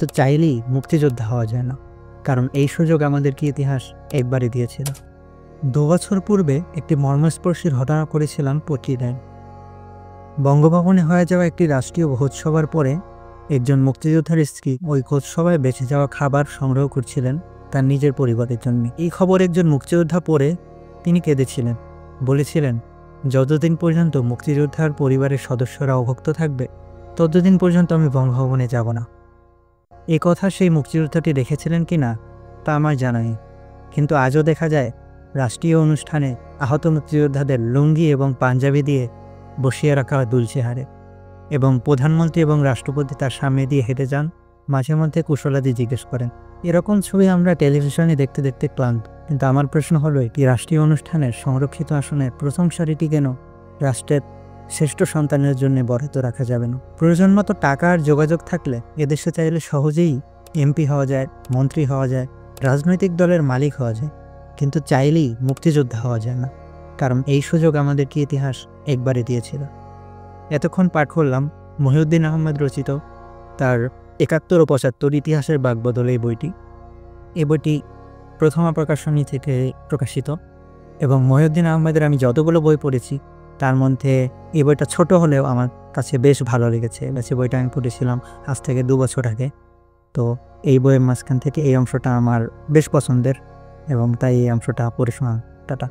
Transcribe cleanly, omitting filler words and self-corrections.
কিন্তু চাইলেই মুক্তিযোদ্ধা হওয়া যায় না, কারণ এই সুযোগ আমাদেরকে ইতিহাস একবারই দিয়েছিল। 2 বছর পূর্বে একটি মর্মস্পর্শী ঘটনা করেছিলাম পত্রিকায়। বঙ্গভবনে হয়ে যাওয়া একটি রাষ্ট্রীয় ভোজসভার পরে একজন মুক্তিযোদ্ধার স্ত্রী ওই ভোজসভায় বেঁচে যাওয়া খাবার সংগ্রহ করছিলেন তার নিজের পরিবারের জন্য। এই খবর একজন মুক্তিযোদ্ধা পড়ে তিনি কেঁদেছিলেন, বলেছিলেন, যতদিন পর্যন্ত মুক্তিযোদ্ধার পরিবারের সদস্যরা অভুক্ত থাকবে ততদিন পর্যন্ত আমি বঙ্গভবনে যাব না। এই কথা সেই মুক্তিযোদ্ধাটি রেখেছিলেন কি না তা আমার জানা নেই, কিন্তু আজও দেখা যায় রাষ্ট্রীয় অনুষ্ঠানে আহত মুক্তিযোদ্ধাদের লুঙ্গি এবং পাঞ্জাবি দিয়ে বসিয়ে রাখা হয় দুলচেহারে, এবং প্রধানমন্ত্রী এবং রাষ্ট্রপতি তার সামনে দিয়ে হেঁটে যান, মাঝে মধ্যে কুশলাদি জিজ্ঞেস করেন। এরকম ছবি আমরা টেলিভিশনে দেখতে দেখতে ক্লান্ত, কিন্তু আমার প্রশ্ন হলো, একটি রাষ্ট্রীয় অনুষ্ঠানের সংরক্ষিত আসনের প্রথম সারিটি কেন রাষ্ট্রের শ্রেষ্ঠ সন্তানের জন্য বরাদ্দ রাখা যাবে না? প্রয়োজন মতো টাকা আর যোগাযোগ থাকলে এদেশে চাইলে সহজেই এমপি হওয়া যায়, মন্ত্রী হওয়া যায়, রাজনৈতিক দলের মালিক হওয়া যায়, কিন্তু চাইলেই মুক্তিযোদ্ধা হওয়া যায় না, কারণ এই সুযোগ আমাদেরকে ইতিহাস একবারই দিয়েছিল। এতক্ষণ পাঠ করলাম মহিউদ্দিন আহমেদ রচিত তার ৭১ ও ৭৫ ইতিহাসের বাকবদল এই বইটি। এই বইটি প্রথমা প্রকাশনী থেকে প্রকাশিত, এবং মহিউদ্দিন আহমেদের আমি যতগুলো বই পড়েছি তার মধ্যে এই বইটা ছোট হলেও আমার কাছে বেশ ভালো লেগেছে। বইটা আমি পড়েছিলাম আজ থেকে 2 বছর আগে, তো এই বইয়ের মাঝখান থেকে এই অংশটা আমার বেশ পছন্দের, এবং তাই এই অংশটা পড়ে শোনা। টাটা।